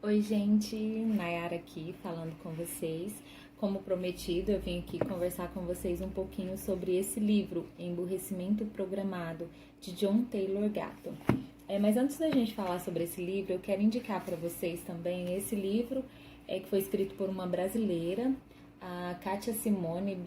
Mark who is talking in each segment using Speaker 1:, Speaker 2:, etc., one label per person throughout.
Speaker 1: Oi, gente, Nayara aqui falando com vocês. Como prometido, eu vim aqui conversar com vocês um pouquinho sobre esse livro, Emburrecimento Programado, de John Taylor Gatto. Mas antes da gente falar sobre esse livro, eu quero indicar para vocês também esse livro que foi escrito por uma brasileira, a Kátia Simone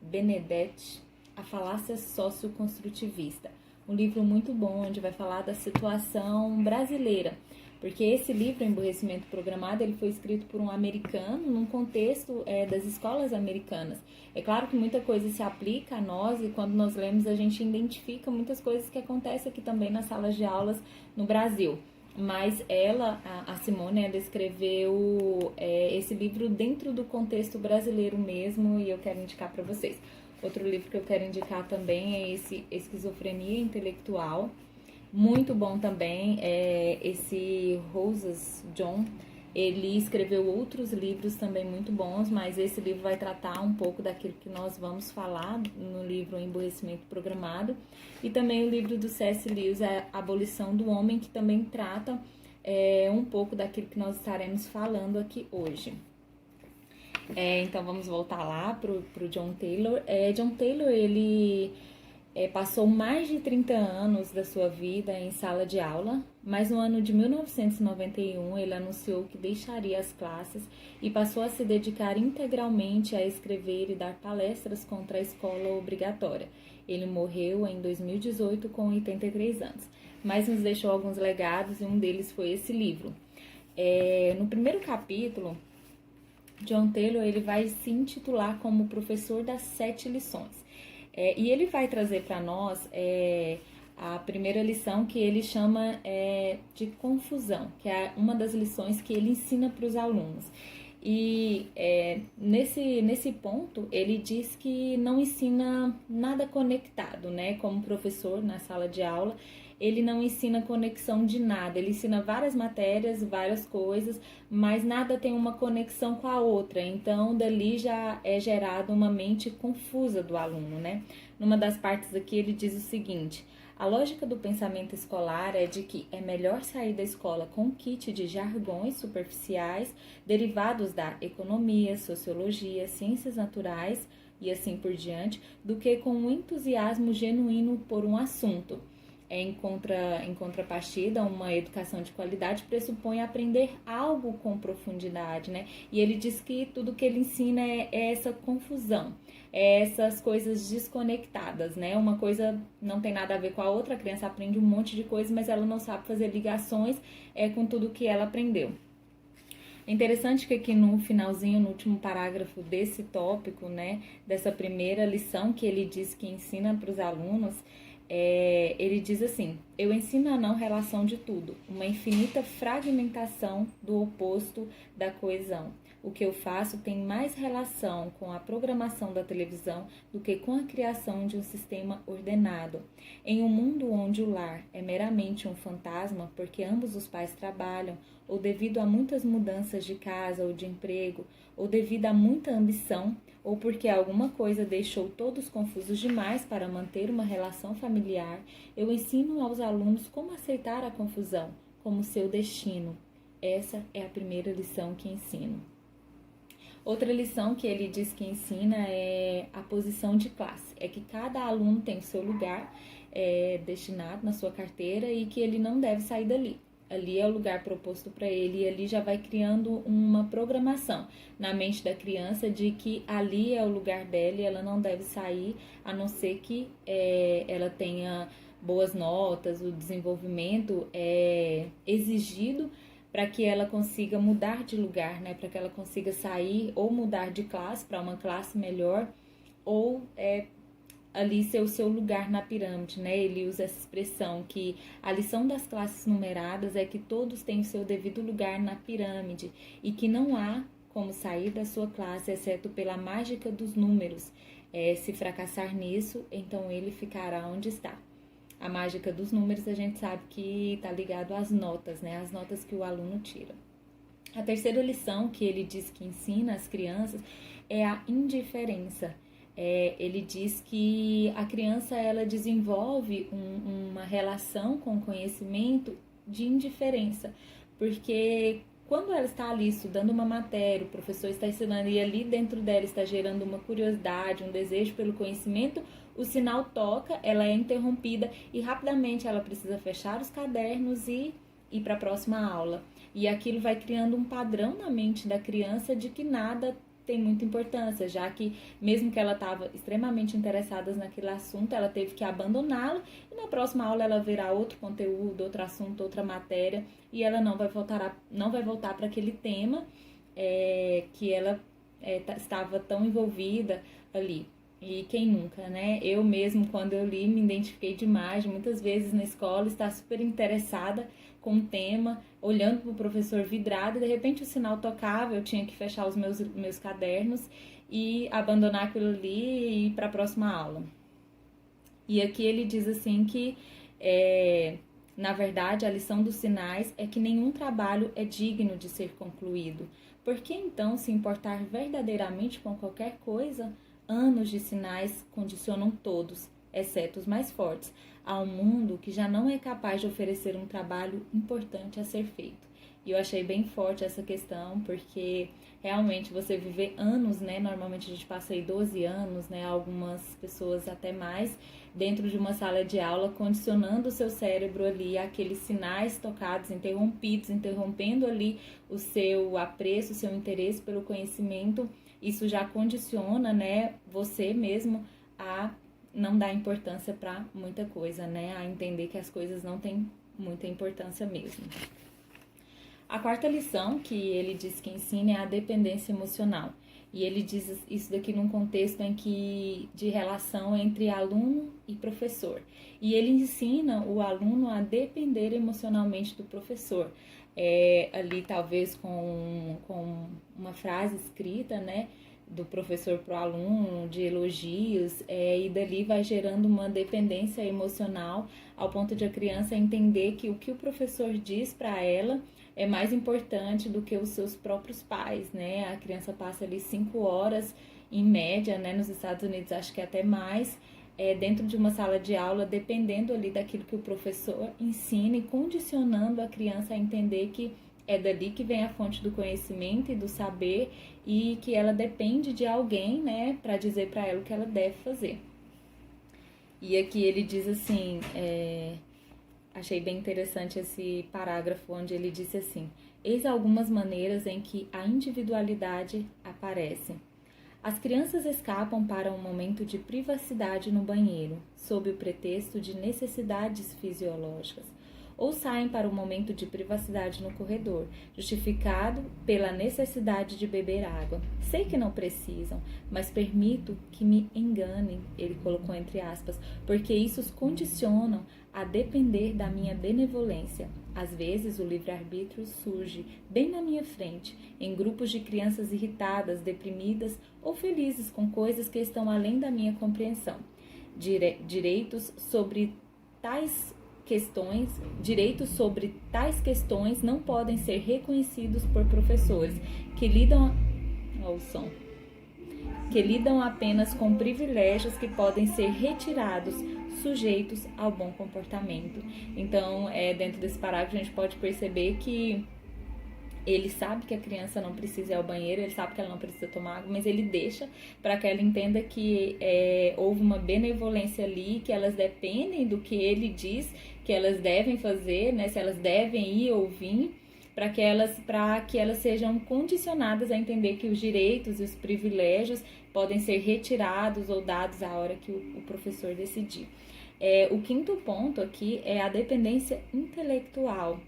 Speaker 1: Benedetti, A Falácia Socioconstrutivista. Um livro muito bom, onde vai falar da situação brasileira. Porque esse livro, Emburrecimento Programado, ele foi escrito por um americano num contexto das escolas americanas. É claro que muita coisa se aplica a nós e quando nós lemos a gente identifica muitas coisas que acontecem aqui também nas salas de aulas no Brasil. Mas ela, a Simone, ela escreveu esse livro dentro do contexto brasileiro mesmo e eu quero indicar para vocês. Outro livro que eu quero indicar também é esse Esquizofrenia Intelectual. Muito bom também é esse Rosas John. Ele escreveu outros livros também muito bons, mas esse livro vai tratar um pouco daquilo que nós vamos falar no livro Emburrecimento Programado. E também o livro do C.S. Lewis, A Abolição do Homem, que também trata um pouco daquilo que nós estaremos falando aqui hoje. Então vamos voltar lá pro John Taylor. John Taylor, ele passou mais de 30 anos da sua vida em sala de aula, mas no ano de 1991 ele anunciou que deixaria as classes e passou a se dedicar integralmente a escrever e dar palestras contra a escola obrigatória. Ele morreu em 2018 com 83 anos, mas nos deixou alguns legados e um deles foi esse livro. No primeiro capítulo, John Taylor ele vai se intitular como professor das 7 lições. E ele vai trazer para nós a primeira lição que ele chama de confusão, que é uma das lições que ele ensina para os alunos. E nesse ponto, ele diz que não ensina nada conectado, né? Como professor na sala de aula, ele não ensina conexão de nada, ele ensina várias matérias, várias coisas, mas nada tem uma conexão com a outra, então dali já é gerada uma mente confusa do aluno, né? Numa das partes aqui ele diz o seguinte: a lógica do pensamento escolar é de que é melhor sair da escola com um kit de jargões superficiais derivados da economia, sociologia, ciências naturais e assim por diante, do que com um entusiasmo genuíno por um assunto. Em contrapartida, uma educação de qualidade pressupõe aprender algo com profundidade, né? E ele diz que tudo que ele ensina é essa confusão, essas coisas desconectadas, né? Uma coisa não tem nada a ver com a outra, a criança aprende um monte de coisa, mas ela não sabe fazer ligações com tudo que ela aprendeu. É interessante que aqui no finalzinho, no último parágrafo desse tópico, né, dessa primeira lição que ele diz que ensina para os alunos, ele diz assim: eu ensino a não relação de tudo, uma infinita fragmentação do oposto da coesão. O que eu faço tem mais relação com a programação da televisão do que com a criação de um sistema ordenado. Em um mundo onde o lar é meramente um fantasma, porque ambos os pais trabalham, ou devido a muitas mudanças de casa ou de emprego, ou devido a muita ambição, ou porque alguma coisa deixou todos confusos demais para manter uma relação familiar, eu ensino aos alunos como aceitar a confusão como seu destino. Essa é a primeira lição que ensino. Outra lição que ele diz que ensina é a posição de classe. É que cada aluno tem o seu lugar destinado na sua carteira e que ele não deve sair dali. Ali é o lugar proposto para ele e ali já vai criando uma programação na mente da criança de que ali é o lugar dela e ela não deve sair, a não ser que ela tenha boas notas, o desenvolvimento é exigido para que ela consiga mudar de lugar, né? Para que ela consiga sair ou mudar de classe para uma classe melhor ou ali ser o seu lugar na pirâmide, né? Ele usa essa expressão que a lição das classes numeradas é que todos têm o seu devido lugar na pirâmide e que não há como sair da sua classe, exceto pela mágica dos números. Se fracassar nisso, então ele ficará onde está. A mágica dos números a gente sabe que está ligado às notas, né? As notas que o aluno tira. A terceira lição que ele diz que ensina às crianças é a indiferença. Ele diz que a criança ela desenvolve uma relação com o conhecimento de indiferença, porque quando ela está ali estudando uma matéria, o professor está ensinando e ali dentro dela está gerando uma curiosidade, um desejo pelo conhecimento, o sinal toca, ela é interrompida e rapidamente ela precisa fechar os cadernos e ir para a próxima aula. E aquilo vai criando um padrão na mente da criança de que nada tem muita importância, já que mesmo que ela estava extremamente interessada naquele assunto, ela teve que abandoná-lo e na próxima aula ela verá outro conteúdo, outro assunto, outra matéria e ela não vai voltar para aquele tema que ela estava tão envolvida ali. E quem nunca, né? Eu mesmo, quando eu li, me identifiquei demais. Muitas vezes na escola, está super interessada com o tema, olhando para o professor vidrado, e de repente o sinal tocava, eu tinha que fechar os meus cadernos e abandonar aquilo ali e ir para a próxima aula. E aqui ele diz assim que, na verdade, a lição dos sinais é que nenhum trabalho é digno de ser concluído. Por que então se importar verdadeiramente com qualquer coisa? Anos de sinais condicionam todos, exceto os mais fortes, a um mundo que já não é capaz de oferecer um trabalho importante a ser feito. E eu achei bem forte essa questão, porque realmente você viver anos, né? Normalmente a gente passa aí 12 anos, né? Algumas pessoas até mais, dentro de uma sala de aula, condicionando o seu cérebro ali, aqueles sinais tocados, interrompendo ali o seu apreço, o seu interesse pelo conhecimento. Isso já condiciona, né, você mesmo a não dar importância para muita coisa, né, a entender que as coisas não têm muita importância mesmo. A quarta lição que ele diz que ensina é a dependência emocional. E ele diz isso daqui num contexto de relação entre aluno e professor. E ele ensina o aluno a depender emocionalmente do professor. Ali talvez com uma frase escrita, né, do professor para o aluno, de elogios, e dali vai gerando uma dependência emocional ao ponto de a criança entender que o que o professor diz para ela é mais importante do que os seus próprios pais, né? A criança passa ali 5 horas, em média, né? Nos Estados Unidos acho que até mais, dentro de uma sala de aula, dependendo ali daquilo que o professor ensina e condicionando a criança a entender que é dali que vem a fonte do conhecimento e do saber e que ela depende de alguém, né, para dizer para ela o que ela deve fazer. E aqui ele diz assim, achei bem interessante esse parágrafo onde ele disse assim: eis algumas maneiras em que a individualidade aparece. As crianças escapam para um momento de privacidade no banheiro, sob o pretexto de necessidades fisiológicas, ou saem para um momento de privacidade no corredor, justificado pela necessidade de beber água. Sei que não precisam, mas permito que me enganem, ele colocou entre aspas, porque isso os condicionam a depender da minha benevolência. Às vezes o livre-arbítrio surge bem na minha frente, em grupos de crianças irritadas, deprimidas ou felizes com coisas que estão além da minha compreensão. Direitos sobre tais questões não podem ser reconhecidos por professores que lidam apenas com privilégios que podem ser retirados, sujeitos ao bom comportamento. Então, dentro desse parágrafo, a gente pode perceber que ele sabe que a criança não precisa ir ao banheiro, ele sabe que ela não precisa tomar água, mas ele deixa para que ela entenda que houve uma benevolência ali, que elas dependem do que ele diz que elas devem fazer, né? Se elas devem ir ou vir, para que elas sejam condicionadas a entender que os direitos e os privilégios podem ser retirados ou dados à hora que o professor decidir. O quinto ponto aqui é a dependência intelectual.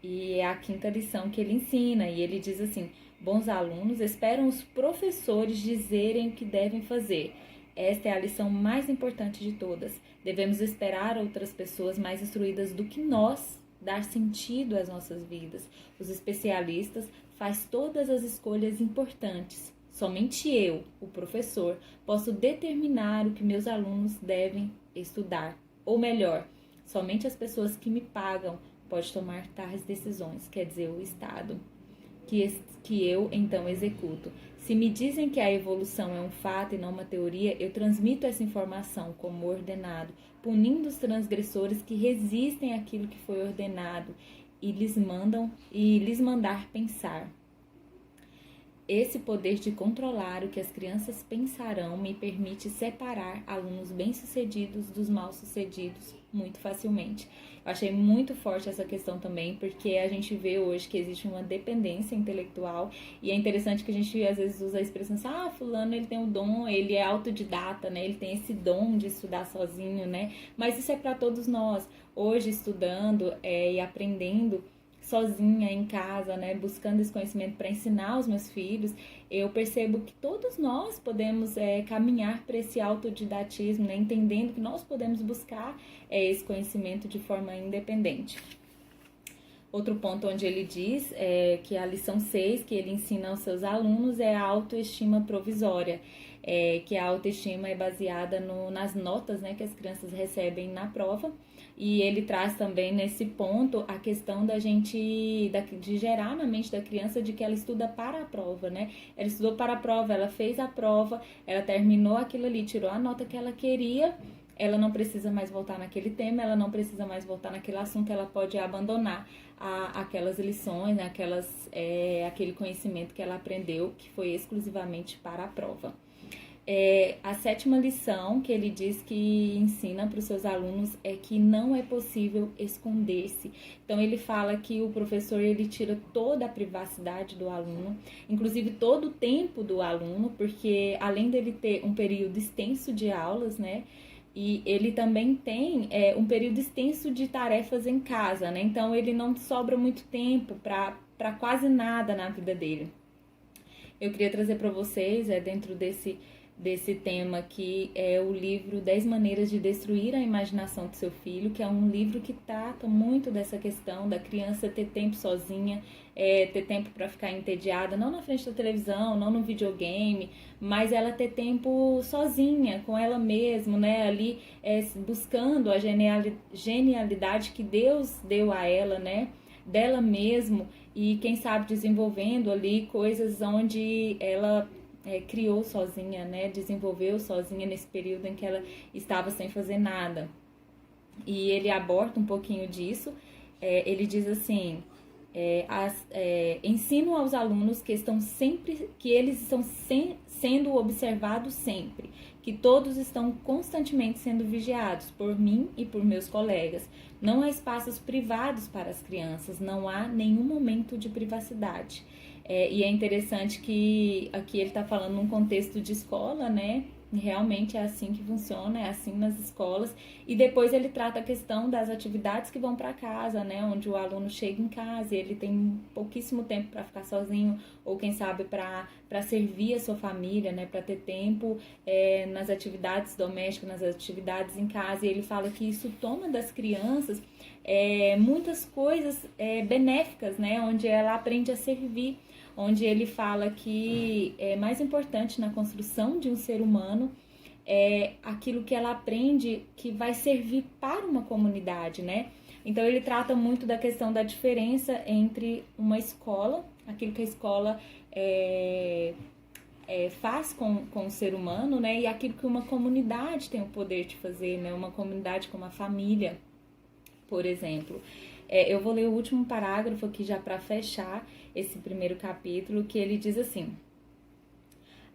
Speaker 1: E é a quinta lição que ele ensina, e ele diz assim: bons alunos esperam os professores dizerem o que devem fazer. Esta é a lição mais importante de todas. Devemos esperar outras pessoas mais instruídas do que nós dar sentido às nossas vidas. Os especialistas fazem todas as escolhas importantes. Somente eu, o professor, posso determinar o que meus alunos devem estudar. Ou melhor, somente as pessoas que me pagam pode tomar tais decisões, quer dizer, o Estado, que eu então executo. Se me dizem que a evolução é um fato e não uma teoria, eu transmito essa informação como ordenado, punindo os transgressores que resistem àquilo que foi ordenado e lhes mandar pensar. Esse poder de controlar o que as crianças pensarão me permite separar alunos bem-sucedidos dos mal-sucedidos muito facilmente. Eu achei muito forte essa questão também, porque a gente vê hoje que existe uma dependência intelectual e é interessante que a gente às vezes usa a expressão assim, fulano ele tem o dom, ele é autodidata, né? Ele tem esse dom de estudar sozinho, né? Mas isso é para todos nós. Hoje estudando e aprendendo sozinha em casa, né, buscando esse conhecimento para ensinar os meus filhos, eu percebo que todos nós podemos caminhar para esse autodidatismo, né, entendendo que nós podemos buscar esse conhecimento de forma independente. Outro ponto onde ele diz que a lição 6 que ele ensina aos seus alunos é a autoestima provisória, que a autoestima é baseada nas notas, né, que as crianças recebem na prova. E ele traz também nesse ponto a questão de gerar na mente da criança de que ela estuda para a prova, né? Ela estudou para a prova, ela fez a prova, ela terminou aquilo ali, tirou a nota que ela queria, ela não precisa mais voltar naquele tema, ela não precisa mais voltar naquele assunto, ela pode abandonar aquelas lições, né? Aquele conhecimento que ela aprendeu, que foi exclusivamente para a prova. A 7ª lição que ele diz que ensina para os seus alunos é que não é possível esconder-se. Então ele fala que o professor ele tira toda a privacidade do aluno, inclusive todo o tempo do aluno, porque além dele ter um período extenso de aulas, né, e ele também tem um período extenso de tarefas em casa, né, então ele não sobra muito tempo para quase nada na vida dele. Eu queria trazer para vocês, dentro desse tema que é o livro 10 Maneiras de Destruir a Imaginação do Seu Filho, que é um livro que trata muito dessa questão da criança ter tempo sozinha, ter tempo para ficar entediada, não na frente da televisão, não no videogame, mas ela ter tempo sozinha, com ela mesma, né, ali buscando a genialidade que Deus deu a ela, né, dela mesmo, e quem sabe desenvolvendo ali coisas onde ela criou sozinha, né, desenvolveu sozinha nesse período em que ela estava sem fazer nada. E ele aborda um pouquinho disso, ele diz assim, ensino aos alunos que eles estão sendo observados sempre, que todos estão constantemente sendo vigiados por mim e por meus colegas. Não há espaços privados para as crianças, não há nenhum momento de privacidade. E é interessante que aqui ele está falando num contexto de escola, né? Realmente é assim que funciona, é assim nas escolas. E depois ele trata a questão das atividades que vão para casa, né? Onde o aluno chega em casa e ele tem pouquíssimo tempo para ficar sozinho, ou quem sabe para servir a sua família, né? Para ter tempo nas atividades domésticas, nas atividades em casa. E ele fala que isso toma das crianças muitas coisas benéficas, né? Onde ela aprende a servir, onde ele fala que é mais importante na construção de um ser humano aquilo que ela aprende que vai servir para uma comunidade, né? Então ele trata muito da questão da diferença entre uma escola, aquilo que a escola faz com o ser humano, né? E aquilo que uma comunidade tem o poder de fazer, né? Uma comunidade como a família, por exemplo. Eu vou ler o último parágrafo aqui já para fechar esse primeiro capítulo, que ele diz assim: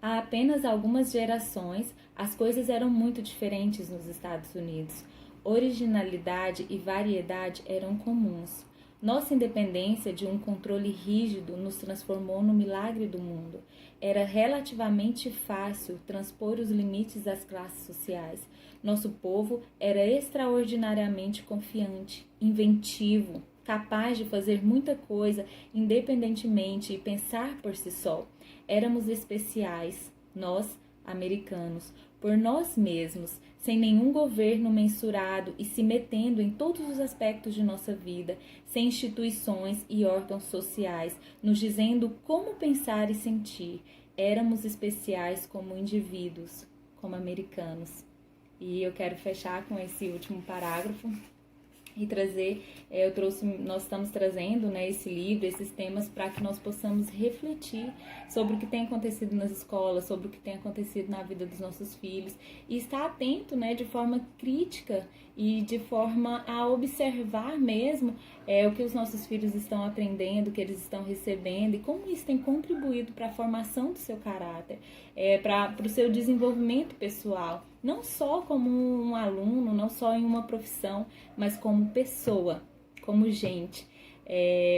Speaker 1: há apenas algumas gerações, as coisas eram muito diferentes nos Estados Unidos. Originalidade e variedade eram comuns. Nossa independência de um controle rígido nos transformou no milagre do mundo. Era relativamente fácil transpor os limites das classes sociais. Nosso povo era extraordinariamente confiante, inventivo, capaz de fazer muita coisa independentemente e pensar por si só. Éramos especiais, nós, americanos, por nós mesmos, sem nenhum governo mensurado e se metendo em todos os aspectos de nossa vida, sem instituições e órgãos sociais, nos dizendo como pensar e sentir. Éramos especiais como indivíduos, como americanos. E eu quero fechar com esse último parágrafo, e trazer, nós estamos trazendo, né, esse livro, esses temas para que nós possamos refletir sobre o que tem acontecido nas escolas, sobre o que tem acontecido na vida dos nossos filhos e estar atento, né, de forma crítica e de forma a observar mesmo o que os nossos filhos estão aprendendo, o que eles estão recebendo e como isso tem contribuído para a formação do seu caráter, para o seu desenvolvimento pessoal, não só como um aluno, não só em uma profissão, mas como pessoa, como gente.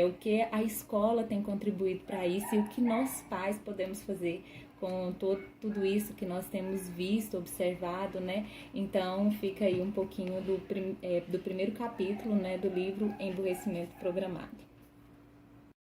Speaker 1: O que a escola tem contribuído para isso e o que nós pais podemos fazer com tudo isso que nós temos visto, observado, né? Então, fica aí um pouquinho do primeiro capítulo, né, do livro Emburrecimento Programado.